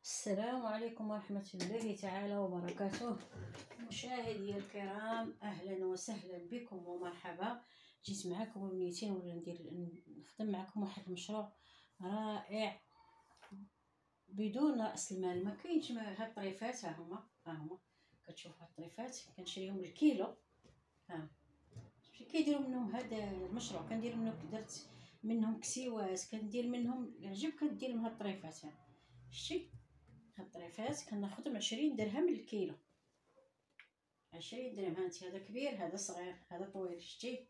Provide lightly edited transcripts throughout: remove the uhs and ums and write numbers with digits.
السلام عليكم ورحمة الله تعالى وبركاته. مشاهدي الكرام، أهلا وسهلا بكم ومرحبا. جيت معكم بنيتين ولا نخدم معكم واحد المشروع رائع بدون رأس المال. ما كاينش هاد الطريفات، ها هما كتشوف هاد الطريفات كنشريهم بالكيلو. كيديروا منهم هذا المشروع، كندير منهم، درت منهم كسيوات، كندير منهم العجب، كندير من هاد الطريفات. شتي هاد الطريفات كناخذهم 20 درهم للكيلو. 20 درهم. هانت هذا كبير، هذا صغير، هذا طويل. شتي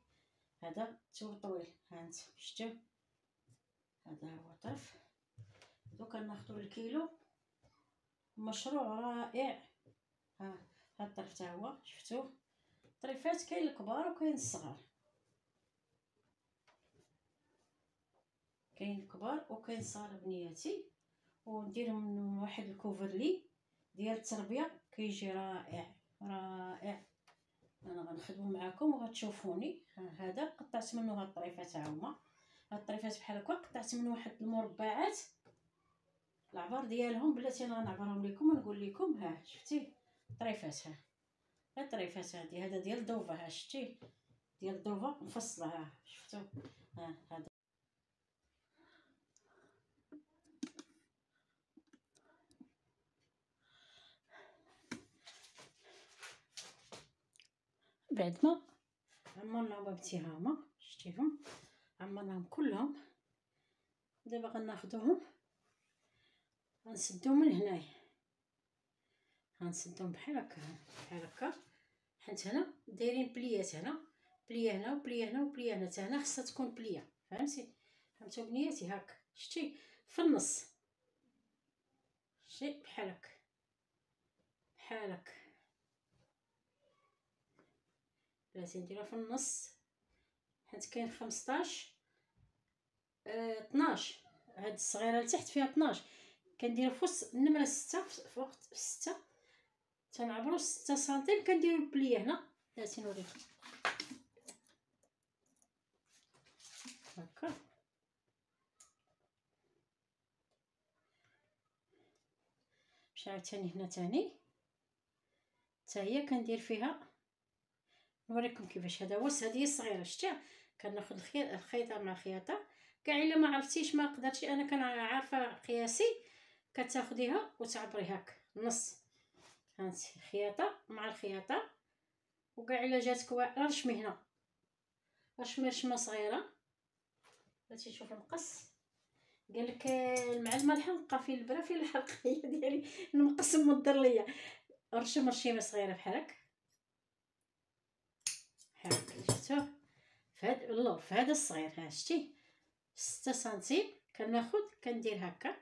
هذا تو طويل، هانت شتو هذا هو طرف. هادو كناخذو للكيلو. مشروع رائع. هاد الطرف تا هو، شفتوه؟ الطريفات كاين الكبار وكاين الصغار، كاين الكبار وكاين الصغار بنياتي. ونديرهم من واحد الكوفرلي ديال التربيه، كيجي رائع رائع. انا غنخدمو معاكم وغتشوفوني. هذا قطعت منه هاد الطريفات، هما هاد الطريفات بحال هكا، قطعت منه واحد المربعات. العبار ديالهم بلاتي انا غنعبرهم لكم ونقول لكم. شفتي الطريفات؟ هاد الطريفات هذا ديال دوفا. شفتي ديال دوفا مفصله. شفتو؟ هذا بعد ما عمرناهم بنتي، هما شتيهم عمرناهم كلهم. دابا غناخذوهم غنسدوهم من هنايا، غنسدوهم بحال هكا بحال هكا، حيت هنا دايرين بليات، هنا بليه، هنا وبليه، هنا وبليه، هنا حتى هنا خصها تكون بليه. فهمتوا بنياتي؟ هاك شتي في النص، شتي بحال هكا بحال هكا. بلاتي نديروها في النص، حيت كاين 15 12. هاد الصغيره لتحت فيها 12، كنديرو في وسط النمره 6، في وقت 6 تنعبرو 6 سنتيم، كنديرو البليه هنا. بلاتي نوريكم هكا. باش عاوتاني هنا تاني حتى هي كندير فيها، نوريكم كيفاش. هذا هو، هذه هي الصغيره. شتي كناخذ الخيطه مع الخياطه. كاع الا ما عرفتيش ما قدرتش، انا كنعرفه قياسي، كتاخديها وتعبري هكا نص. هانتي خياطه مع الخياطه. وكاع الا جاتك رشمي هنا، رشمي رشمه صغيره. بغيتي تشوف المقص؟ قال لك المعلمه الحلقه في البرا في الحلقه هي ديالي المقص مضر ليا. رشم رشيمه صغيره بحال هكا بحال هكا. شفتوه؟ في هذا الصغير. شتي 6 سنتيم كناخذ كندير هكا.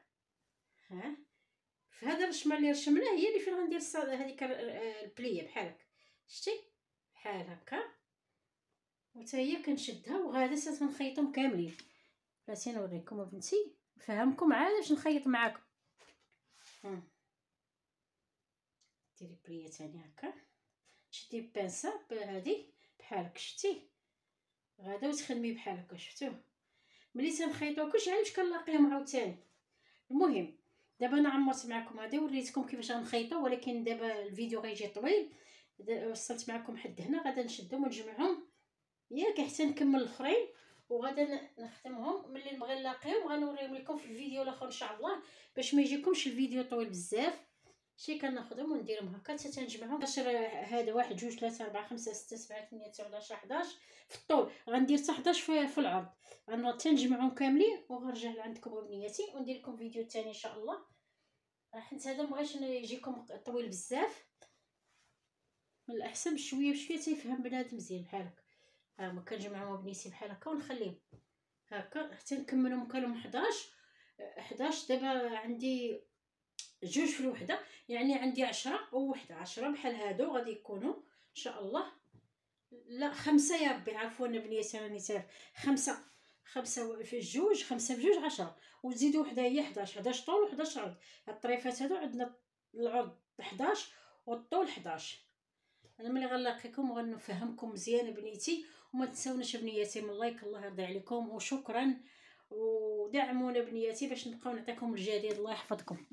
في هذا الرشمه اللي رشمناه هي اللي فين غندير هذيك البليه بحال هكا. شتي بحال هكا. وتا هي كنشدها وغادا تنخيطهم كاملين. بلاتي نوريكم بنتي نفهمكم عاد باش نخيط معاكم. ديري بليه ثاني هكا، تشدي بانسه هذه بحال هكا. شتي غادا وتخدمي بحال هكا. شفتوه؟ ملي تنخيطوا كلشي عاد باش كنلاقيهم عاوتاني. المهم دابا انا عمرت معكم هذه وريتكم كيفاش غنخيطوا، ولكن دابا الفيديو غيجي طويل. وصلت معكم حد هنا، غادا نشدهم ونجمعهم ياك حتى نكمل الاخرين، وغادا نخدمهم. ملي نبغي نلاقيهم غنوريهم لكم في الفيديو الاخر ان شاء الله، باش ما يجيكمش الفيديو طويل بزاف. شي كناخذهم ونديرهم هكا حتى تنجمعهم. 11 هذا 1 2 3 4 5 6 7 8 9 11 11 في الطول. غندير حتى 11 في العرض. تنجمعهم كاملين وغنرجع لعندكم بنياتي وندير لكم فيديو ثاني ان شاء الله. حيت هذا مبغيتش يجيكم طويل بزاف، من الاحسن بشويه بشويه تيفهم بنادم مزيان بحال هكا. ما كنجمعهم بنيتي بحال هكا ونخليهم هكا حتى نكملهم. كانوا 11 دابا عندي جوج في الوحده، يعني عندي 10 ووحده 10 بحال هادو غادي يكونوا ان شاء الله. لا 5 يا ربي، عفوا بنيتي راني تعرف. 5 في جوج، 5 في جوج 10، وتزيدوا وحده هي 11 طول و11 عرض. هاد الطريفات هادو عندنا العرض 11 والطول 11. انا ملي غنلاقيكم غنفهمكم مزيان بنيتي. وما تنساوناش بنياتي من لايك، الله يرضي عليكم، وشكرا. ودعمونا بنياتي باش نبقاو نعطيكم الجديد. الله يحفظكم.